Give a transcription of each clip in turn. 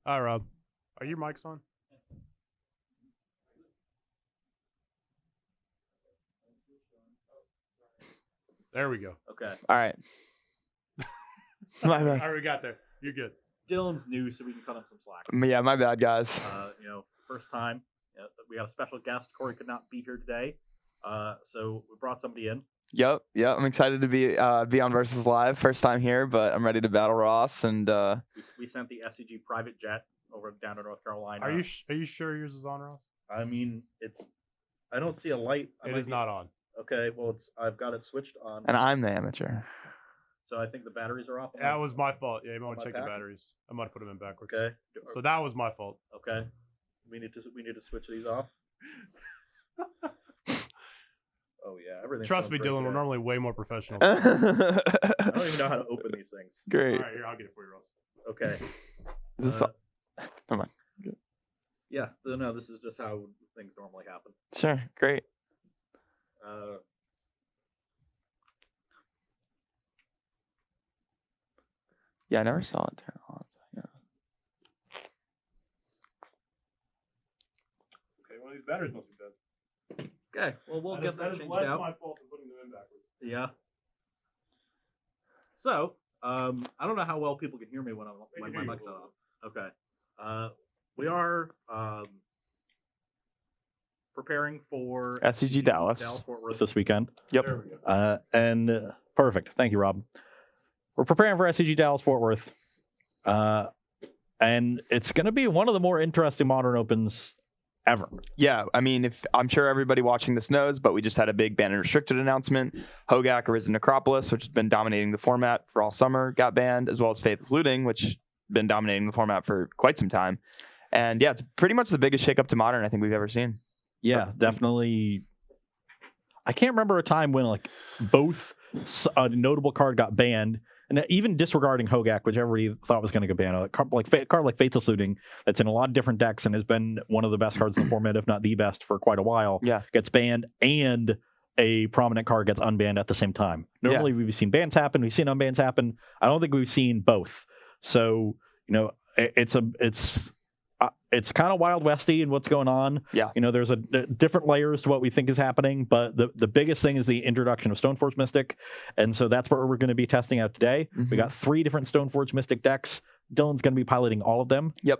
Hi, Rob. Are your mics on? There we go. Okay. All right. My All bad. right, we got there. You're good. Dylan's new, so we can cut him some slack. Yeah, my bad, guys. First time. We got a special guest. Corey could not be here today. So we brought somebody in. Yep. I'm excited to be on Versus Live. First time here, but I'm ready to battle Ross. And We sent the SCG private jet over down to North Carolina. Are you sure yours is on, Ross? I mean, I don't see a light. It is not on. Okay, well, I've got it switched on. and I'm the amateur. So I think the batteries are off. That was my fault. Yeah, you might want My to check the pack? batteries. I might have put them in backwards. Okay. So that was my fault. Okay. We need to switch these off. Oh yeah, everything. Trust me, Dylan. We're normally way more professional. I don't even know how to open these things. Great. All right, here, I'll get it for you, Ross. Okay. Is this Never mind. Yeah. No, this is just how things normally happen. Sure. Great. Yeah, I never saw it turn on. Yeah. Okay, one of these batteries must be dead. Okay. Well, we'll get that is changed less out. my fault for putting them in backwards. Yeah. So, I don't know how well people can hear me when my mic's not on. Okay. We are preparing for SCG Dallas. Fort Worth this weekend. Yep. There we go. And perfect. Thank you, Rob. We're preparing for SCG Dallas Fort Worth. And it's going to be one of the more interesting Modern Opens ever. Yeah, I mean, if I'm sure everybody watching this knows, but we just had a big banned and restricted announcement. Hogak, Arisen Necropolis, which has been dominating the format for all summer, got banned, as well as Faithless Looting, which has been dominating the format for quite some time. And yeah, it's pretty much the biggest shakeup to Modern I think we've ever seen. Yeah, definitely. I can't remember a time when like both a notable card got banned, and even disregarding Hogak, which everybody thought was going to get banned. A card like Faithless Looting, that's in a lot of different decks and has been one of the best cards in the format, if not the best, for quite a while. Yeah, gets banned, and a prominent card gets unbanned at the same time. Normally, we've seen bans happen, we've seen unbans happen. I don't think we've seen both. So it's kind of Wild Westy and what's going on. Yeah. There's a different layers to what we think is happening, but the biggest thing is the introduction of Stoneforge Mystic. And so that's what we're going to be testing out today. We got 3 different Stoneforge Mystic decks. Dylan's going to be piloting all of them. Yep.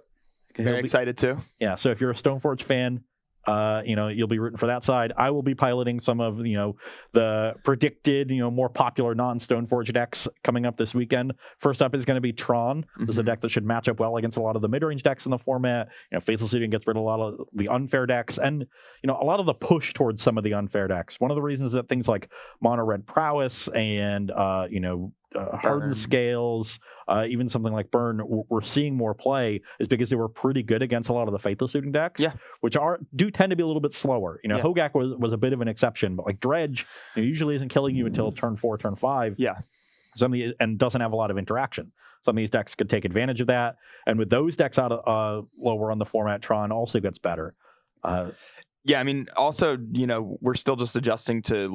Very excited too. Yeah. So if you're a Stoneforge fan, you'll be rooting for that side. I will be piloting some of, the predicted, more popular non-Stoneforge decks coming up this weekend. First up is going to be Tron. This is a deck that should match up well against a lot of the mid-range decks in the format. Faithless Looting gets rid of a lot of the unfair decks and, a lot of the push towards some of the unfair decks. One of the reasons that things like Mono Red Prowess and, Hardened Scales, even something like Burn, we're seeing more play is because they were pretty good against a lot of the Faithless Looting decks, which do tend to be a little bit slower. Hogak was a bit of an exception, but like Dredge usually isn't killing you until turn 4, turn 5. Yeah. And doesn't have a lot of interaction. Some of these decks could take advantage of that. And with those decks out lower on the format, Tron also gets better. Yeah, I mean, also, we're still just adjusting to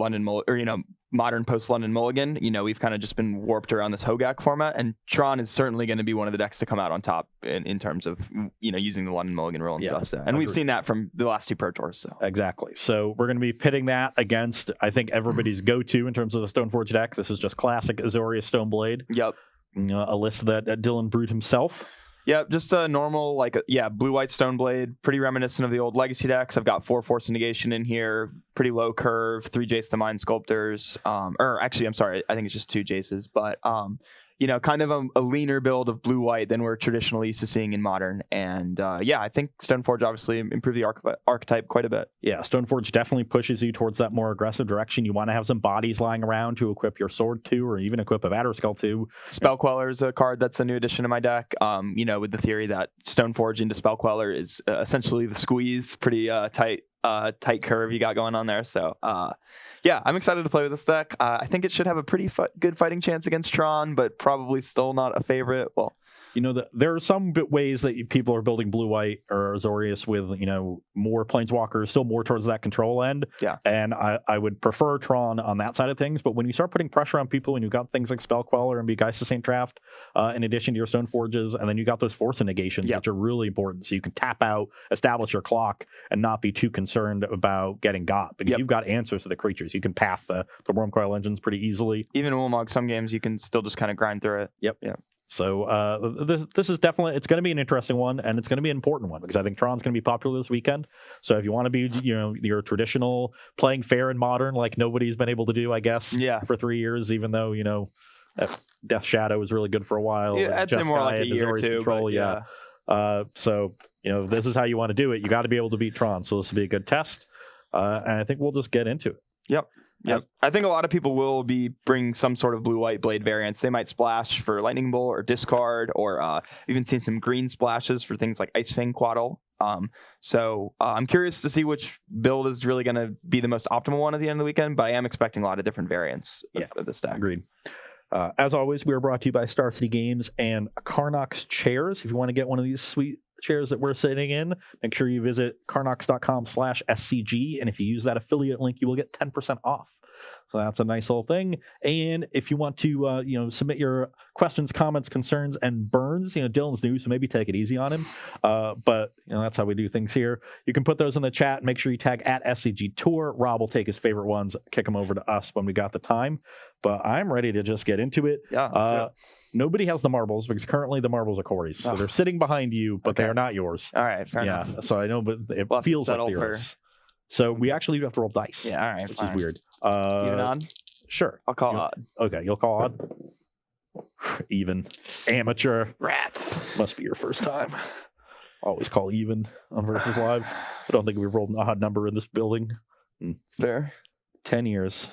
Modern post-London Mulligan. We've kind of just been warped around this Hogak format, and Tron is certainly going to be one of the decks to come out on top in terms of, using the London Mulligan rule and stuff. So, and we've seen that from the last 2 Pro Tours. So. Exactly. So we're going to be pitting that against, I think, everybody's go-to in terms of the Stoneforge deck. This is just classic Azorius Stoneblade. Yep. A list that Dylan brewed himself. Yeah, just a normal, blue-white Stoneblade, pretty reminiscent of the old Legacy decks. I've got 4 Force of Negation in here, pretty low curve, 3 Jace the Mind Sculptors. Actually, I'm sorry, I think it's just 2 Jaces, but, kind of a leaner build of blue-white than we're traditionally used to seeing in Modern. And, I think Stoneforge obviously improved the archetype quite a bit. Yeah, Stoneforge definitely pushes you towards that more aggressive direction. You want to have some bodies lying around to equip your sword to, or even equip a Batterskull to. Spellqueller is a card that's a new addition to my deck, with the theory that Stoneforge into Spellqueller is essentially the squeeze, pretty tight curve you got going on there. So, I'm excited to play with this deck. I think it should have a pretty good fighting chance against Tron, but probably still not a favorite. Well, there are some ways that people are building blue-white or Azorius with, more planeswalkers, still more towards that control end. Yeah. And I would prefer Tron on that side of things. But when you start putting pressure on people and you've got things like Spell Queller and Begeist the Saint Draft, in addition to your Stone Forges, and then you got those Force of Negations, which are really important. So you can tap out, establish your clock, and not be too concerned about getting got, because you've got answers to the creatures. You can path the Wormcoil engines pretty easily. Even in Ulamog, some games you can still just kind of grind through it. Yep. Yeah. So this is definitely, it's going to be an interesting one, and it's going to be an important one, because I think Tron's going to be popular this weekend. So if you want to be, your traditional playing fair and modern, like nobody's been able to do, I guess, for 3 years, even though, Death Shadow was really good for a while. Yeah, I'd say more like a year or two. Control, so, if this is how you want to do it, you got to be able to beat Tron. So this will be a good test. And I think we'll just get into it. Yep. I think a lot of people will be bringing some sort of blue-white blade variants. They might splash for Lightning Bolt or discard, or even seen some green splashes for things like Ice Fang Quaddle. So I'm curious to see which build is really going to be the most optimal one at the end of the weekend, but I am expecting a lot of different variants of this deck. Agreed. As always, we are brought to you by Star City Games and Karnox Chairs. If you want to get one of these sweet chairs that we're sitting in, make sure you visit karnox.com/SCG. And if you use that affiliate link, you will get 10% off. So that's a nice little thing. And if you want to, submit your questions, comments, concerns, and burns, Dylan's new, so maybe take it easy on him. But that's how we do things here. You can put those in the chat. Make sure you tag at SCG Tour. Rob will take his favorite ones, kick them over to us when we got the time. But I'm ready to just get into it. Yeah. Nobody has the marbles, because currently the marbles are Corey's. So they're sitting behind you, but they are not yours. All right. Fair enough. So I know, but it feels like yours. So we actually have to roll dice. Yeah. All right. Which is weird. Even odd? Sure. I'll call odd. Okay. You'll call odd? Even. Amateur. Rats. Must be your first time. Always call even on Versus Live. I don't think we've rolled an odd number in this building. It's fair. 10 years.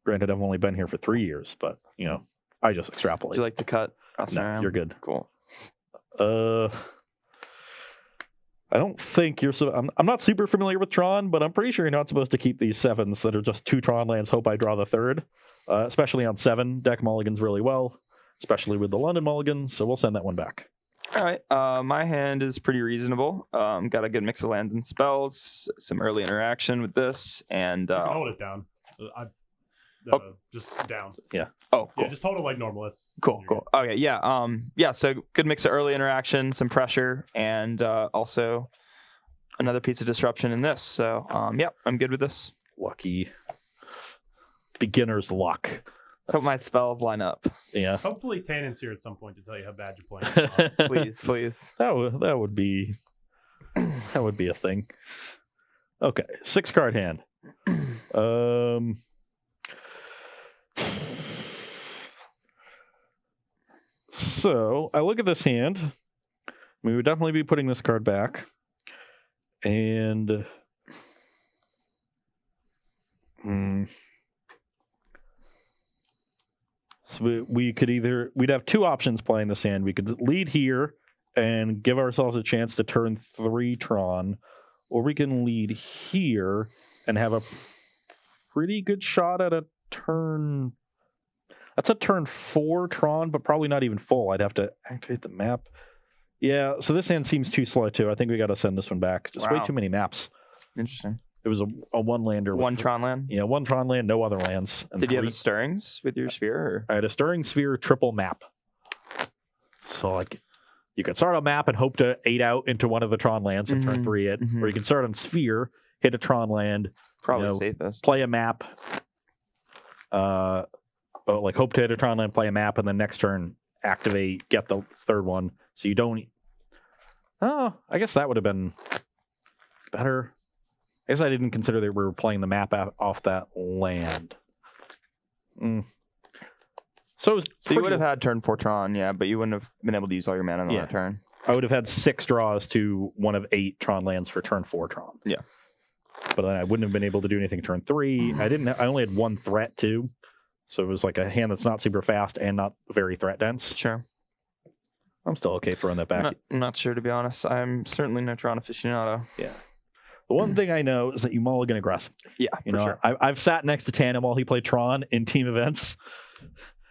Granted, I've only been here for 3 years, but, I just extrapolate. Would you like to cut? No, you're good. Cool. I don't think you're so. I'm not super familiar with Tron, but I'm pretty sure you're not supposed to keep these 7s that are just 2 Tron lands. Hope I draw the 3rd, especially on 7 deck mulligans really well, especially with the London mulligan. So we'll send that one back. All right. My hand is pretty reasonable. Got a good mix of lands and spells, some early interaction with this, and You can hold it down. Just down. Yeah. Oh, cool. Yeah, just hold it like normal. That's Cool. Okay, yeah. So good mix of early interaction, some pressure, and also another piece of disruption in this. So I'm good with this. Lucky. Beginner's luck. Hope my spells line up. Yeah. Hopefully Tannen's here at some point to tell you how bad you're playing. Please. That would be a thing. Okay, 6-card hand. So I look at this hand. We would definitely be putting this card back, and so we could we'd have 2 options playing this hand. We could lead here and give ourselves a chance to turn 3 Tron, or we can lead here and have a pretty good shot at a turn. That's a turn 4 Tron, but probably not even full. I'd have to activate the map. Yeah, so this hand seems too slow too. I think we got to send this one back. Just way too many maps. Interesting. It was a 1-lander. One Tron land? Yeah, 1 Tron land, no other lands. And Did you have a Stirrings with your sphere? Or? I had a Stirring Sphere triple map. So like, you could start a map and hope to 8 out into one of the Tron lands and turn 3 it, or you can start on Sphere, hit a Tron land, probably safest. Play a map. Hope to hit a Tron land, play a map, and then next turn activate, get the 3rd one. So you don't. Oh, I guess that would have been better. I guess I didn't consider that we were playing the map off that land. So you would have had turn 4 Tron, yeah, but you wouldn't have been able to use all your mana on that turn. I would have had 6 draws to one of 8 Tron lands for turn 4 Tron. Yeah. But then I wouldn't have been able to do anything turn 3. I only had 1 threat too. So it was like a hand that's not super fast and not very threat dense. Sure. I'm still okay throwing that back. I'm not sure, to be honest. I'm certainly no Tron aficionado. Yeah. The one thing I know is that you mulligan aggressive. Yeah, Sure. I've sat next to Tandem while he played Tron in team events.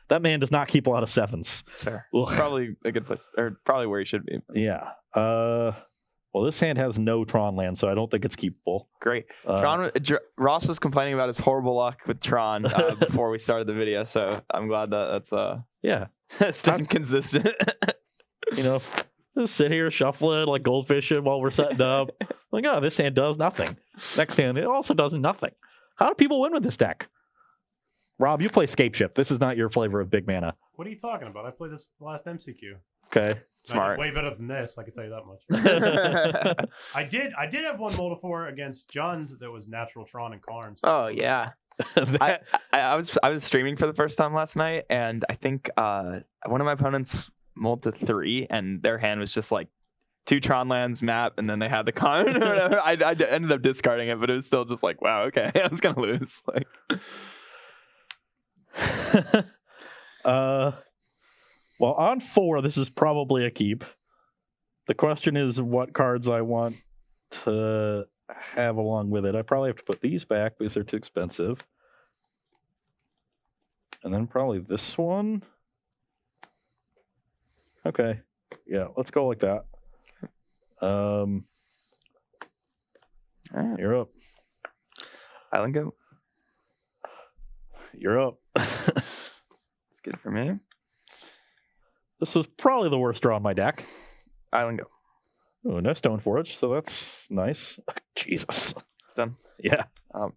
That man does not keep a lot of 7s. It's fair. Ugh. Probably a good place, or probably where he should be. Yeah. Well, this hand has no Tron land, so I don't think it's keepable. Great. Ross was complaining about his horrible luck with Tron before we started the video, so I'm glad that that's staying consistent. Just sit here, shuffle it like goldfishing while we're setting up. Like, oh, this hand does nothing. Next hand, it also does nothing. How do people win with this deck? Rob, you play Scape Ship. This is not your flavor of big mana. What are you talking about? I played this last MCQ. Okay. Smart. Way better than this, I can tell you that much. I did have one Moldifor against John that was natural Tron and Karns. Oh yeah. I was streaming for the first time last night, and I think one of my opponents mulled to 3, and their hand was just like 2 Tron lands, map, and then they had the con. Or whatever. I ended up discarding it, but it was still just like, wow, okay, I was gonna lose. Like, well, on 4, this is probably a keep. The question is what cards I want to have along with it. I probably have to put these back because they're too expensive. And then probably this one. Okay. Yeah, let's go like that. You're up. Island go. You're up. It's good for me. This was probably the worst draw on my deck. Island go. Oh, no Stoneforge, so that's nice. Jesus. Done. Yeah. Out.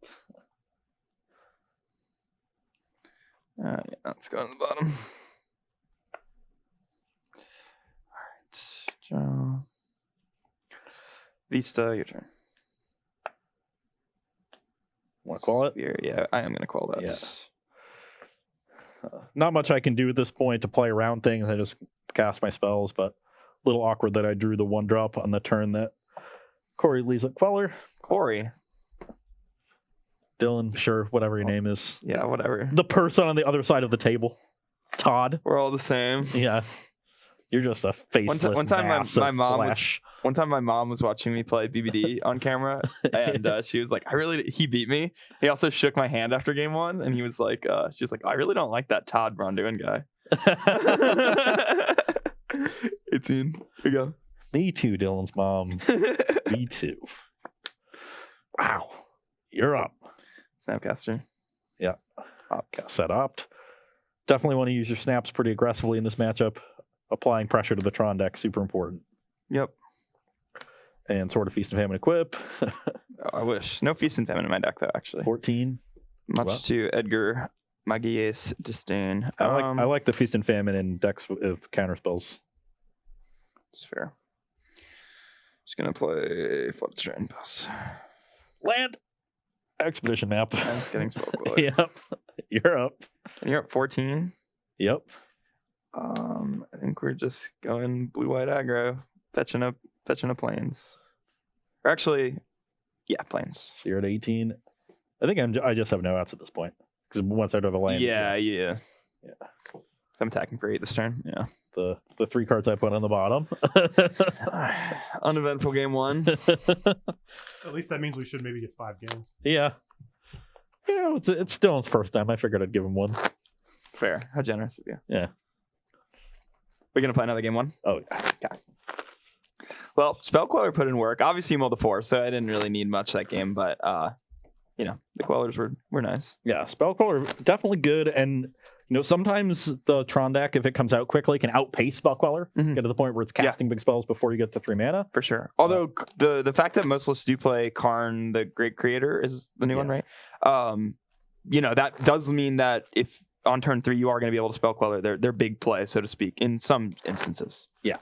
Yeah, let's go on the bottom. Alright, Joe. Vista, your turn. Want to call it? Yeah, I am going to call that. Yes. Not much I can do at this point to play around things. I just cast my spells, but a little awkward that I drew the 1-drop on the turn that Corey leaves a Queller. Corey. Dylan, sure, whatever your name is. Yeah, whatever. The person on the other side of the table. Todd. We're all the same. Yeah. You're just a faceless One time my mom flesh. One time my mom was watching me play BBD on camera, and she was like, he beat me. He also shook my hand after game 1, and he was like, she was like, I really don't like that Todd Bronduin guy. 18. Here you go. Me too, Dylan's mom. Me too. Wow. You're up. Snapcaster. Yeah. Cast that opt. Definitely want to use your snaps pretty aggressively in this matchup. Applying pressure to the Tron deck, super important. Yep. And Sword of Feast and Famine equip. I wish. No Feast and Famine in my deck, though, actually. 14. Much to Edgar Maguies' disdain. I like the Feast and Famine in decks with counter spells. It's fair. Just going to play Flood Strain Pass. Land. Expedition map. And it's getting spell quality. Yep. You're up. And you're up 14. Yep. I think we're just going blue-white aggro, fetching up planes. Or actually, yeah, planes. So you're at 18. I think I just have no outs at this point because once I do the land. Yeah. So I'm attacking for 8 this turn. Yeah. The 3 cards I put on the bottom. Uneventful game 1. At least that means we should maybe get 5 games. Yeah. It's Dylan's first time. I figured I'd give him one. Fair. How generous of you. Yeah. We're going to play another game 1? Oh, yeah. Okay. Well, Spell Queller put in work. Obviously, you mulled the 4, so I didn't really need much that game, but, the Quellers were nice. Yeah, Spell Queller, definitely good. And, sometimes the Tron deck, if it comes out quickly, can outpace Spell Queller. Mm-hmm. Get to the point where it's casting big spells before you get to 3 mana. For sure. Although, the fact that most lists do play Karn, the Great Creator, is the new one, right? That does mean that if on turn 3 you are going to be able to Spell Queller, they're big play, so to speak, in some instances. Yeah.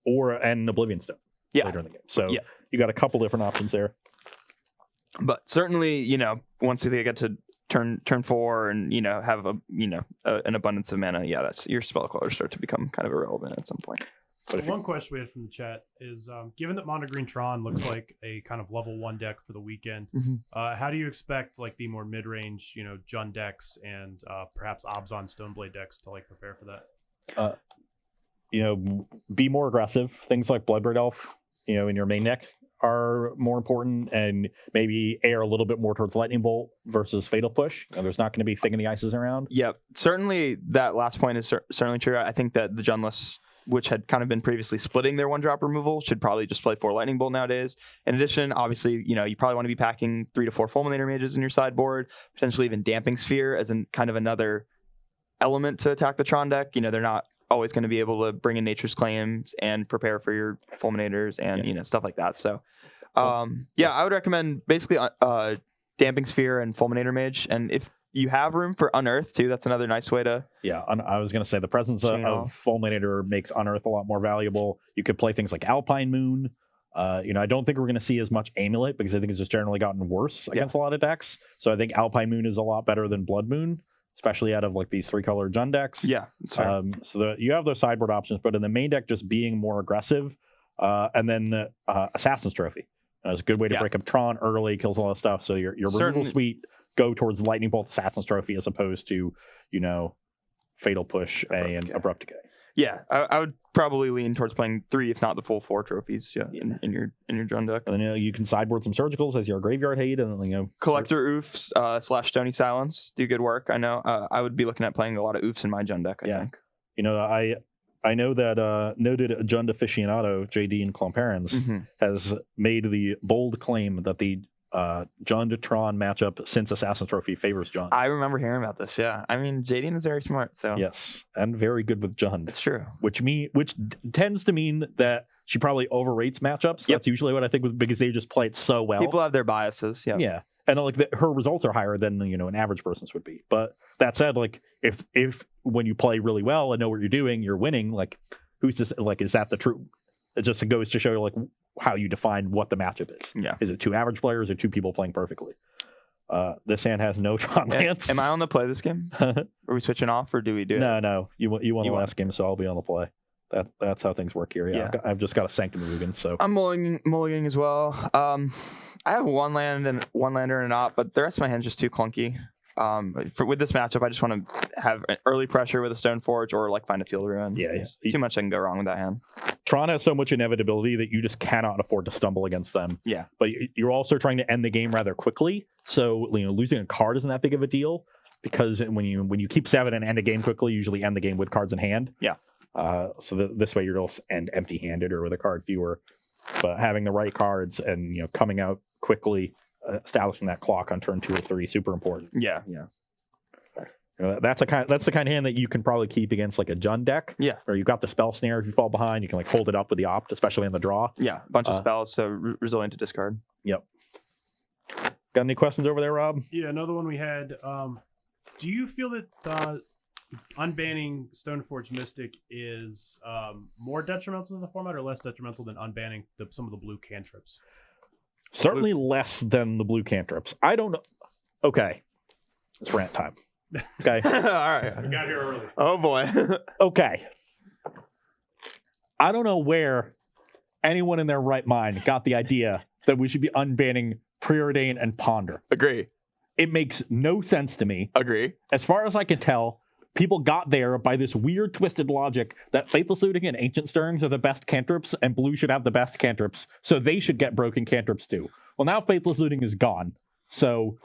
Or an Oblivion Stone later in the game. So you got a couple different options there. But certainly, once they get to turn 4 and have an abundance of mana, that's your Spell Quellers start to become kind of irrelevant at some point. But one question we had from the chat is, given that Mono Green Tron looks like a kind of level 1 deck for the weekend, how do you expect like the more mid-range, Jund decks and perhaps Abzan Stoneblade decks to like prepare for that? Be more aggressive. Things like Bloodbraid Elf, in your main deck are more important, and maybe err a little bit more towards Lightning Bolt versus Fatal Push. There's not going to be thickening the ices around. Yep. Certainly that last point is certainly true. I think that the Jund lists, which had kind of been previously splitting their 1-drop removal, should probably just play 4 Lightning Bolt nowadays. In addition, obviously, you probably want to be packing 3 to 4 Fulminator Mages in your sideboard, potentially even Damping Sphere as in kind of another element to attack the Tron deck. They're not always going to be able to bring in Nature's Claims and prepare for your Fulminators and stuff like that. So I would recommend basically Damping Sphere and Fulminator Mage, and if you have room for Unearth too, that's another nice way to I was going to say the presence of Fulminator makes Unearth a lot more valuable. You could play things like Alpine Moon. I don't think we're going to see as much Amulet because I think it's just generally gotten worse against a lot of decks. So I think Alpine Moon is a lot better than Blood Moon, especially out of like these 3-color Jund decks. Yeah, that's fair. So you have those sideboard options, but in the main deck, just being more aggressive, and then Assassin's Trophy. It's a good way to break up Tron early, kills a lot of stuff. So your removal suite go towards Lightning Bolt, Assassin's Trophy, as opposed to Fatal Push and Abrupt Decay. Yeah, I would probably lean towards playing 3, if not the full 4 trophies. In your Jund deck. And then you can sideboard some Surgicals as your graveyard hate, and then Collector Oofs / Stony Silence do good work. I know. I would be looking at playing a lot of Oofs in my Jund deck. I think. I know that noted Jund aficionado JD and Clomperens has made the bold claim that the Jund Tron matchup since Assassin's Trophy favors Jund. I remember hearing about this. Yeah, I mean JD is very smart. So yes, and very good with Jund. It's true. Which tends to mean that she probably overrates matchups. Yep. That's usually what I think, because they just play it so well. People have their biases. Yeah. Yeah. And her results are higher than an average person's would be. But that said, like if when you play really well and know what you're doing, you're winning. Like who's just like, is that the truth? It just goes to show you like how you define what the matchup is. Yeah. Is it 2 average players or 2 people playing perfectly? This hand has no Tron lands. Am I on the play this game? Are we switching off or do we do it? No. You won the last game, so I'll be on the play. That's how things work here. Yeah. I've just got a Sanctum Mugen, so I'm mulliganing as well. I have 1 land and 1 lander and an op, but the rest of my hand's just too clunky. With this matchup, I just want to have an early pressure with a Stoneforge or like find a Field Ruin. Yeah. Too much I can go wrong with that hand. Tron has so much inevitability that you just cannot afford to stumble against them. Yeah. But you're also trying to end the game rather quickly, so losing a card isn't that big of a deal, because when you keep 7 and end a game quickly, you usually end the game with cards in hand. Yeah. So this way you'll end empty-handed or with a card fewer. But having the right cards and coming out quickly, establishing that clock on turn 2 or 3, super important. Yeah. That's the kind of hand that you can probably keep against like a Jund deck. Yeah. Or you've got the spell snare. If you fall behind, you can like hold it up with the opt, especially in the draw. Yeah, a bunch of spells, so resilient to discard. Yep. Got any questions over there, Rob? Yeah, another one we had. Do you feel that unbanning Stoneforge Mystic is more detrimental to the format or less detrimental than unbanning some of the blue cantrips? Certainly less than the blue cantrips. I don't know. Okay. It's rant time. Okay. All right. We got here early. Oh, boy. Okay. I don't know where anyone in their right mind got the idea that we should be unbanning Preordain and Ponder. Agree. It makes no sense to me. Agree. As far as I can tell, people got there by this weird twisted logic that Faithless Looting and Ancient Stirrings are the best cantrips and blue should have the best cantrips, so they should get broken cantrips too. Well, now Faithless Looting is gone. So,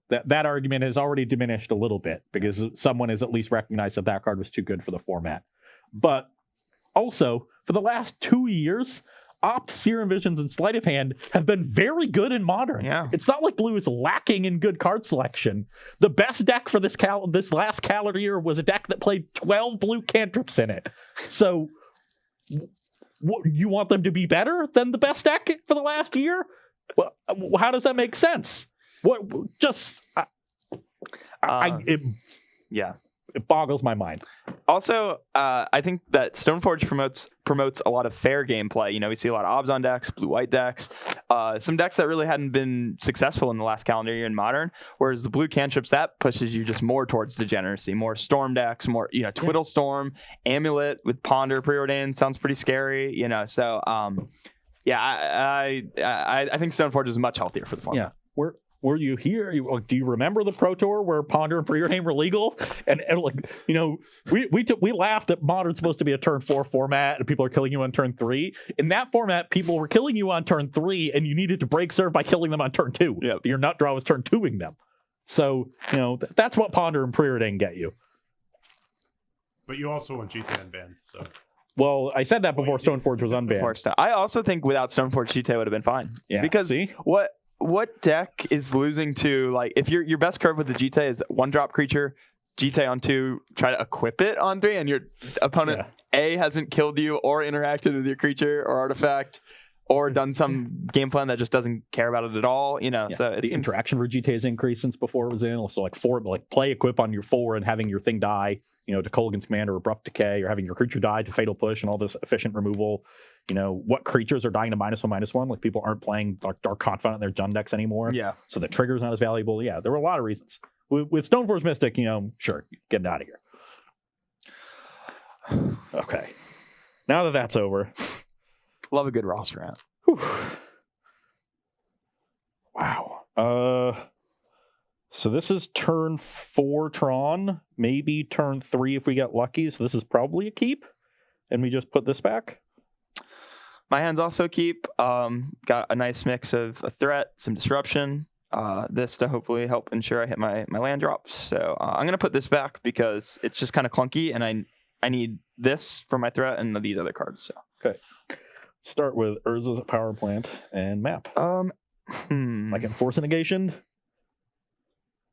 that argument has already diminished a little bit because someone has at least recognized that card was too good for the format. But also, for the last 2 years, Opt, Serum Visions, and Sleight of Hand have been very good in Modern. Yeah. It's not like Blue is lacking in good card selection. The best deck for this last calendar year was a deck that played 12 blue cantrips in it. So, you want them to be better than the best deck for the last year? Well, how does that make sense? It boggles my mind. Also, I think that Stoneforge promotes a lot of fair gameplay. We see a lot of Obs on decks, blue-white decks, some decks that really hadn't been successful in the last calendar year in Modern, whereas the blue cantrips, that pushes you just more towards degeneracy, more Storm decks, more, Twiddle Storm, Amulet with Ponder, Preordain sounds pretty scary, so, I think Stoneforge is much healthier for the format. Yeah, were you here? Do you remember the Pro Tour where Ponder and Preordain were legal? And like, you know, we laughed that Modern's supposed to be a turn 4 format and people are killing you on turn 3. In that format, people were killing you on turn 3 and you needed to break serve by killing them on turn 2. Yeah. Your nut draw was turn 2ing them. So, you know, that's what Ponder and Preordain get you. But you also want G10 unbanned, so. Well, I said that before Stoneforge was unbanned. I also think without Stoneforge, Chite would have been fine. Yeah, because see? What deck is losing to, like, if your best curve with the Jite is 1-drop creature, Jite on 2, try to equip it on 3, and your opponent A hasn't killed you or interacted with your creature or artifact or done some game plan that just doesn't care about it at all, you know. Yeah. So the interaction for Jite has increased since before it was in. Also, like play equip on your 4 and having your thing die, you know, to Kolaghan's Command or Abrupt Decay, or having your creature die to Fatal Push and all this efficient removal. You know, what creatures are dying to -1/-1? Like, people aren't playing Dark Confidant in their Jund decks anymore. Yeah. So the trigger's not as valuable. Yeah, there were a lot of reasons. With Stoneforge Mystic, you know, sure, get it out of here. Okay. Now that that's over. Love a good roster round. Wow. So this is turn 4 Tron, maybe turn 3 if we get lucky. So this is probably a keep. And we just put this back. My hands also keep. Got a nice mix of a threat, some disruption. This to hopefully help ensure I hit my land drops. So I'm going to put this back because it's just kind of clunky, and I need this for my threat and these other cards. So okay. Start with Urza's Power Plant and map. Like Enforce a Negation?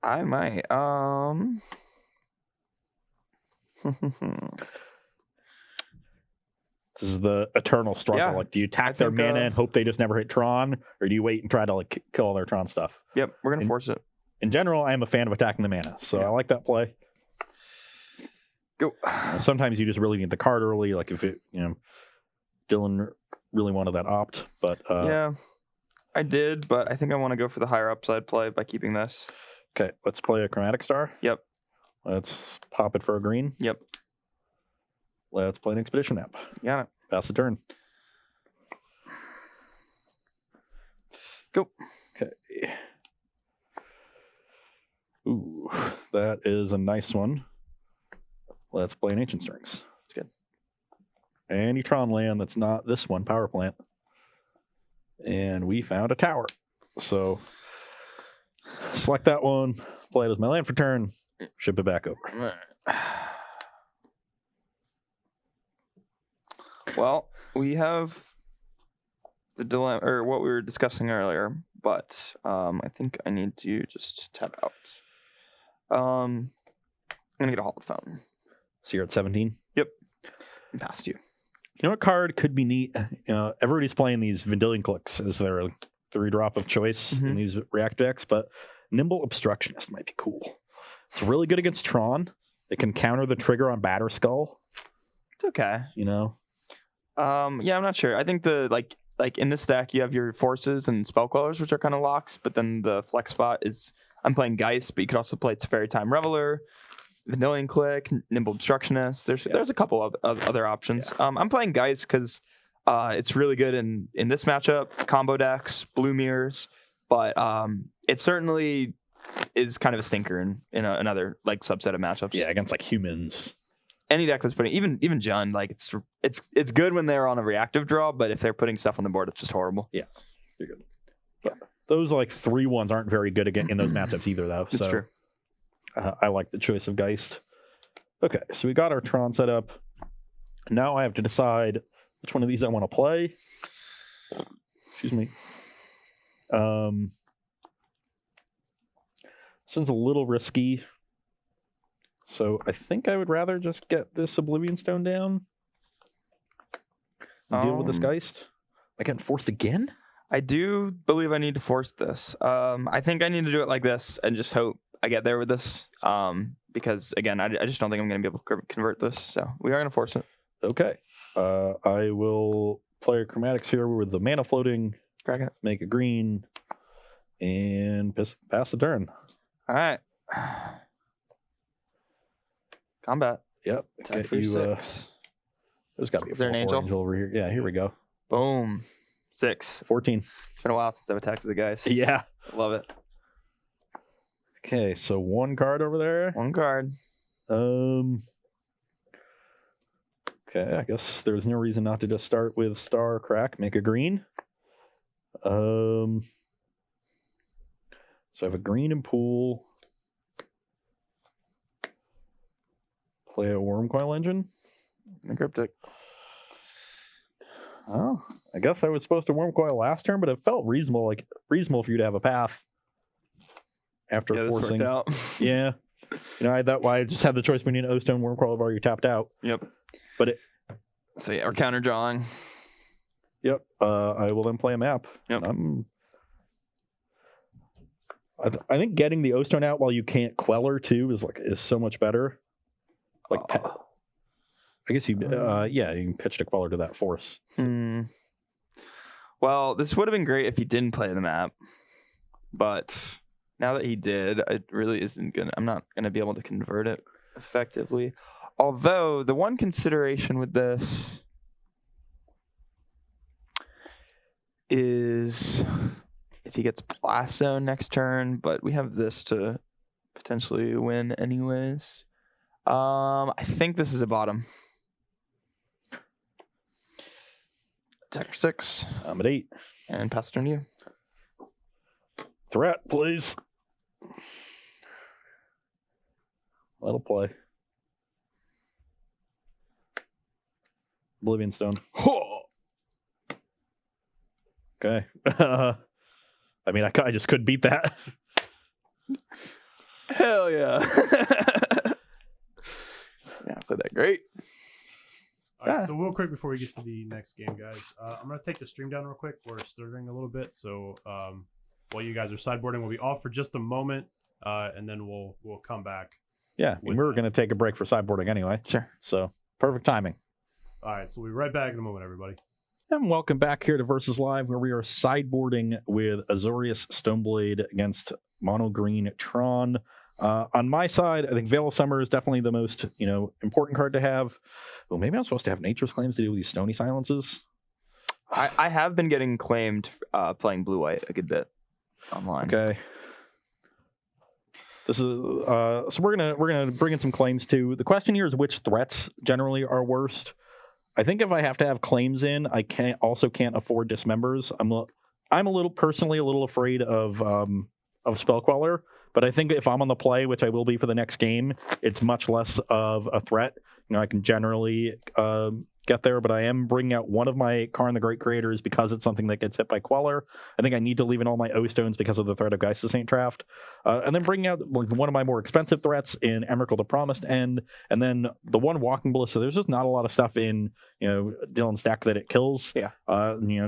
I might. This is the eternal struggle. Yeah, like, do you attack their mana and hope they just never hit Tron, or do you wait and try to like kill all their Tron stuff? Yep, we're gonna force it. In general, I am a fan of attacking the mana, so I like that play. Go. Sometimes you just really need the card early, like if it, you know, Dylan really wanted that opt, but yeah, I did, but I think I want to go for the higher upside play by keeping this. Okay, let's play a Chromatic Star. Yep. Let's pop it for a green. Yep. Let's play an Expedition map. Got it. Pass the turn. Go. Okay. Ooh, that is a nice one. Let's play an Ancient Strings. That's good. Any Tron land that's not this one, Power Plant. And we found a tower. So select that one, play it as my land for turn, ship it back over. Well, we have the dilemma, or what we were discussing earlier, but I think I need to just tap out. I'm gonna get a Hallowed Fountain. So you're at 17? Yep. I'm past you. You know what card could be neat? Everybody's playing these Vendilion Clicks as their 3-drop of choice in these React decks, but Nimble Obstructionist might be cool. It's really good against Tron. It can counter the trigger on Batter Skull. It's okay. You know? Yeah, I'm not sure. I think the like in this deck you have your forces and spell queller's, which are kind of locks, but then the flex spot is I'm playing Geist, but you could also play Teferi Time Reveler, Vendilion Click, Nimble Obstructionist. There's a couple of other options. Yeah. I'm playing Geist because it's really good in this matchup, combo decks, blue mirrors, but it certainly is kind of a stinker in another like subset of matchups. Yeah, against like humans. Any deck that's putting even Jund, like it's good when they're on a reactive draw, but if they're putting stuff on the board, it's just horrible. Yeah, you're good. But those like 3-1s aren't very good again in those matchups either, though. It's true. I like the choice of Geist. Okay, so we got our Tron set up. Now I have to decide which one of these I want to play. Excuse me. This one's a little risky. So I think I would rather just get this Oblivion Stone down and deal with this Geist. Am I getting forced again? I do believe I need to force this. I think I need to do it like this and just hope I get there with this. Because again, I just don't think I'm going to be able to convert this. So we are going to force it. Okay. I will play a Chromatic Sphere with the mana floating. Crack it. Make a green. And pass the turn. All right. Combat. Yep. Attack for 6. There's got to be a 4/4 an angel over here. Yeah, here we go. Boom. 6. 14. It's been a while since I've attacked with the guys. Yeah. Love it. Okay, so one card over there. One card. Okay, I guess there's no reason not to just start with Star Crack, make a green. So I have a green in pool. Play a Wormcoil Engine. The Cryptic. Oh, I guess I was supposed to Wormcoil last turn, but it felt reasonable for you to have a path after forcing. This worked out. Yeah. I just had the choice between an O-Stone Wormcoil if already tapped out. Yep. But So yeah, we're counter drawing. Yep. I will then play a map. Yep. I think getting the O-Stone out while you can't Queller too is so much better. I guess you can pitch the Queller to that force. Well, this would have been great if he didn't play the map, but now that he did, it really isn't gonna. I'm not gonna be able to convert it effectively. Although the one consideration with this is if he gets Blast Zone next turn, but we have this to potentially win anyways. I think this is a bottom. Attack for 6. I'm at 8. And pass turn to you. Threat, please. That'll play. Oblivion Stone. Okay. I mean, I just could beat that. Hell yeah. Yeah, I played that great. All right, so real quick before we get to the next game, guys, I'm going to take the stream down real quick. We're stirring a little bit, so while you guys are sideboarding, we'll be off for just a moment, and then we'll come back. Yeah, we were going to take a break for sideboarding anyway. Sure. So, perfect timing. All right, so we'll be right back in a moment, everybody. And welcome back here to Versus Live, where we are sideboarding with Azorius Stoneblade against Mono Green Tron. On my side, I think Veil of Summer is definitely the most, important card to have. Well, maybe I'm supposed to have Nature's Claims to deal with these Stony Silences. I have been getting claimed playing blue-white a good bit online. Okay. This is so we're gonna bring in some claims too. The question here is which threats generally are worst. I think if I have to have claims in, I can't afford Dismembers. I'm a little afraid of Spell Queller, but I think if I'm on the play, which I will be for the next game, it's much less of a threat. I can generally get there, but I am bringing out one of my Karn the Great Creators because it's something that gets hit by Queller. I think I need to leave in all my O-Stones because of the threat of Geist of St. Traft. And then bringing out one of my more expensive threats in Emrakul the Promised End, and then the one Walking Ballista. There's just not a lot of stuff in Dylan's deck that it kills. Yeah.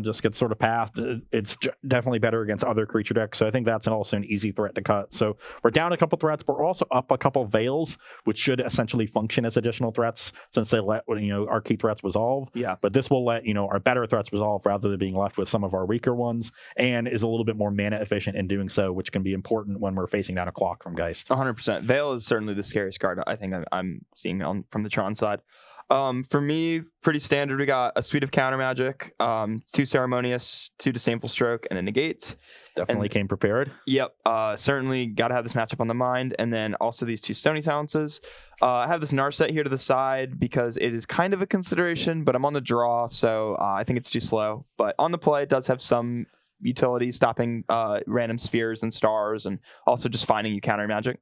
Just gets sort of pathed. It's definitely better against other creature decks, so I think that's also an easy threat to cut. So we're down a couple threats, but we're also up a couple Veils, which should essentially function as additional threats since they let our key threats resolve. Yeah. But this will let our better threats resolve rather than being left with some of our weaker ones, and is a little bit more mana efficient in doing so, which can be important when we're facing down a clock from Geist. 100%. Veil is certainly the scariest card I think I'm seeing from the Tron side. For me, pretty standard. We got a suite of counter magic, 2 Ceremonious, 2 Disdainful Stroke, and a Negate. Definitely came prepared. Yep. Certainly got to have this matchup on the mind. And then also these 2 Stony Silences. I have this Narset here to the side because it is kind of a consideration, but I'm on the draw, so I think it's too slow. But on the play, it does have some utility, stopping random spheres and stars, and also just finding you counter magic.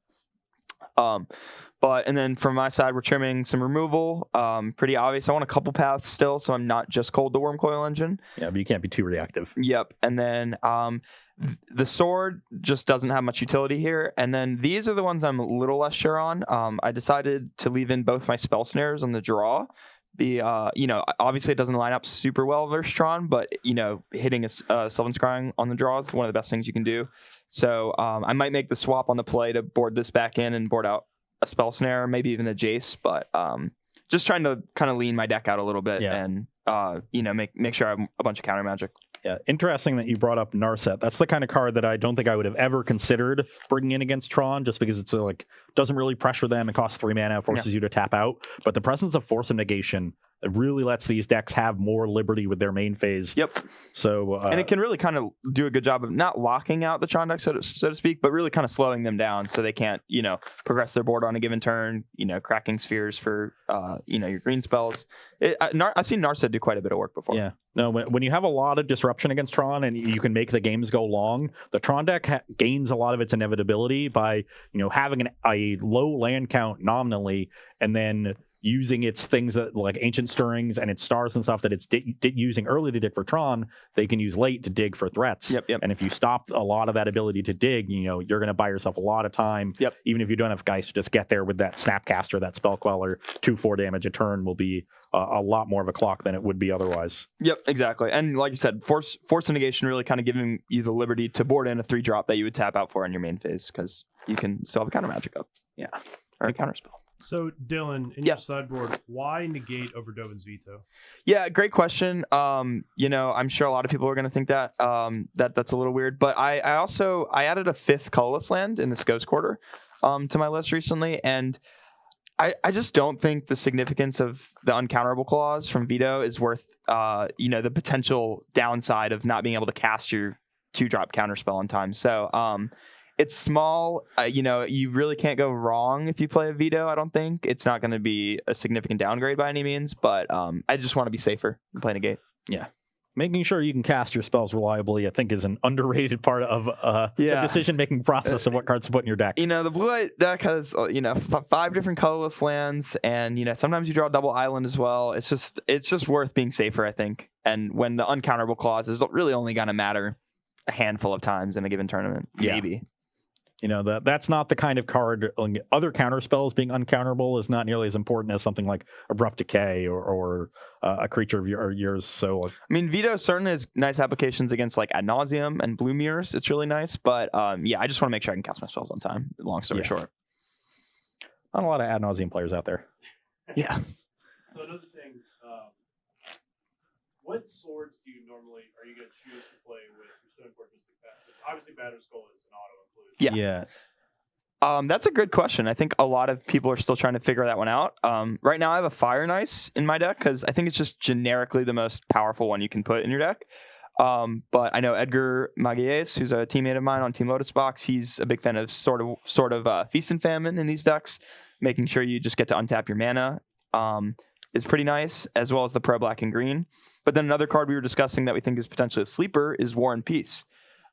And then from my side, we're trimming some removal. Pretty obvious. I want a couple paths still, so I'm not just cold to Wormcoil Engine. Yeah, but you can't be too reactive. Yep. And then the sword just doesn't have much utility here. And then these are the ones I'm a little less sure on. I decided to leave in both my spell snares on the draw. Obviously it doesn't line up super well versus Tron, but hitting a Sylvan Scrying on the draw is one of the best things you can do. So I might make the swap on the play to board this back in and board out a spell snare, maybe even a Jace, but just trying to kind of lean my deck out a little bit and make sure I have a bunch of counter magic. Yeah, interesting that you brought up Narset. That's the kind of card that I don't think I would have ever considered bringing in against Tron, just because it's doesn't really pressure them and costs 3 mana, forces you to tap out. But the presence of Force of Negation It really lets these decks have more liberty with their main phase. Yep. So and it can really kind of do a good job of not locking out the Tron deck, so to speak, but really kind of slowing them down so they can't, progress their board on a given turn, cracking spheres for, your green spells. I've seen Narset do quite a bit of work before. Yeah. No, when you have a lot of disruption against Tron and you can make the games go long, the Tron deck gains a lot of its inevitability by, having a low land count nominally and then using its things that like ancient stirrings and its stars and stuff that it's using early to dig for Tron, they can use late to dig for threats. Yep. And if you stop a lot of that ability to dig, you're going to buy yourself a lot of time. Yep. Even if you don't have guys to just get there with that Snapcaster, that Spell Queller, 2/4 damage a turn will be a lot more of a clock than it would be otherwise. Yep, exactly. And like you said, force of negation really kind of giving you the liberty to board in a 3-drop that you would tap out for in your main phase because you can still have a counter magic up. Yeah. Or a counter spell. So, Dylan, in your sideboard, why negate over Dovin's Veto? Yeah, great question. I'm sure a lot of people are going to think that that's a little weird, but I added a 5th colorless land in this Ghost Quarter to my list recently, and I just don't think the significance of the uncounterable clause from Veto is worth the potential downside of not being able to cast your 2-drop counterspell on time. So it's small. You really can't go wrong if you play a Veto, I don't think. It's not going to be a significant downgrade by any means, but I just want to be safer in playing a gate. Yeah. Making sure you can cast your spells reliably, I think, is an underrated part of the decision-making process of what cards to put in your deck. The blue-white deck has, 5 different colorless lands, and, sometimes you draw a double island as well. It's just worth being safer, I think. And when the uncounterable clause is really only going to matter a handful of times in a given tournament, maybe. That's not the kind of card. Other counter spells being uncounterable is not nearly as important as something like Abrupt Decay or a creature of yours. So, Veto certainly has nice applications against like Ad Nauseam and Blue Mirrors. It's really nice, but I just want to make sure I can cast my spells on time. Long story short, not a lot of Ad Nauseam players out there. Yeah. So another thing, what swords are you going to choose to play with your Stoneforge Mystic Path? Obviously, Battered Skull is an auto include. Yeah. That's a good question. I think a lot of people are still trying to figure that one out. Right now, I have a Fire Nice in my deck because I think it's just generically the most powerful one you can put in your deck. But I know Edgar Magalhaes, who's a teammate of mine on Team Lotus Box, he's a big fan of sort of Feast and Famine in these decks, making sure you just get to untap your mana. Is pretty nice, as well as the Pro Black and Green. But then another card we were discussing that we think is potentially a sleeper is War and Peace.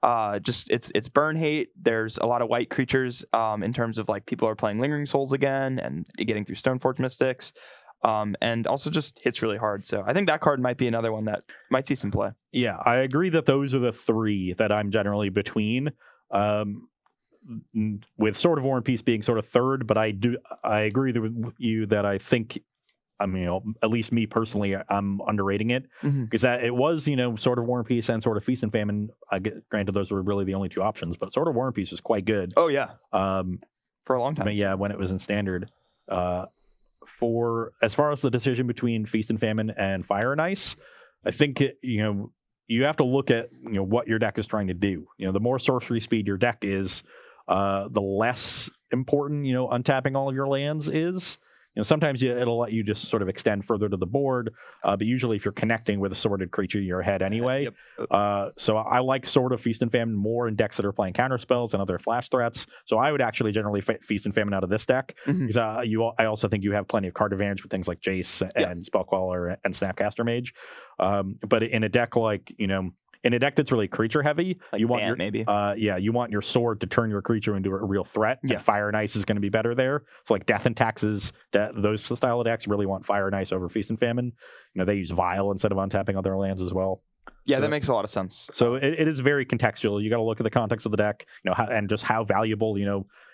It's burn hate. There's a lot of white creatures in terms of like people are playing Lingering Souls again and getting through Stoneforge Mystics, and also just hits really hard. So I think that card might be another one that might see some play. Yeah, I agree that those are the 3 that I'm generally between. With Sword of War and Peace being sort of 3rd, but I agree with you that I think. At least me personally, I'm underrating it because it was, Sword of War and Peace and Sword of Feast and Famine. Granted, those were really the only 2 options, but Sword of War and Peace was quite good. Oh yeah, for a long time. But yeah, when it was in Standard. For as far as the decision between Feast and Famine and Fire and Ice, I think you have to look at what your deck is trying to do. The more sorcery speed your deck is, the less important untapping all of your lands is. Sometimes it'll let you just sort of extend further to the board, but usually if you're connecting with a sorted creature, you're ahead anyway. Yep. So I like Sword of Feast and Famine more in decks that are playing counter spells and other flash threats. So I would actually generally Feast and Famine out of this deck because I also think you have plenty of card advantage with things like Jace and Spell Queller and Snapcaster Mage. But in a deck like in a deck that's really creature heavy, like you want you want your sword to turn your creature into a real threat. And Fire and Ice is going to be better there. So like Death and Taxes, those style of decks really want Fire and Ice over Feast and Famine. they use Vial instead of untapping other lands as well. Yeah, that makes a lot of sense. So it is very contextual. You got to look at the context of the deck, and just how valuable,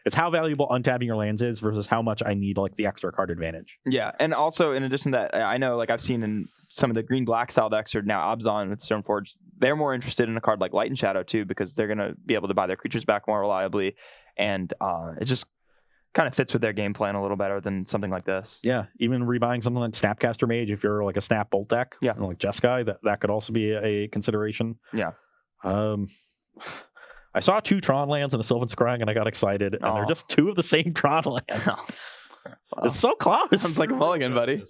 it's how valuable untapping your lands is versus how much I need like the extra card advantage. Yeah, and also in addition to that, I know like I've seen in some of the green-black style decks or now Abzan with Stoneforge, they're more interested in a card like Light and Shadow too because they're going to be able to buy their creatures back more reliably, and it just kind of fits with their game plan a little better than something like this. Yeah, even rebuying something like Snapcaster Mage if you're like a Snap Bolt deck. Yeah, like Jeskai, that could also be a consideration. Yeah. I saw 2 Tron lands and a Sylvan Scrying and I got excited, and they're just 2 of the same Tron lands. It's so close. Sounds like a mulligan, buddy.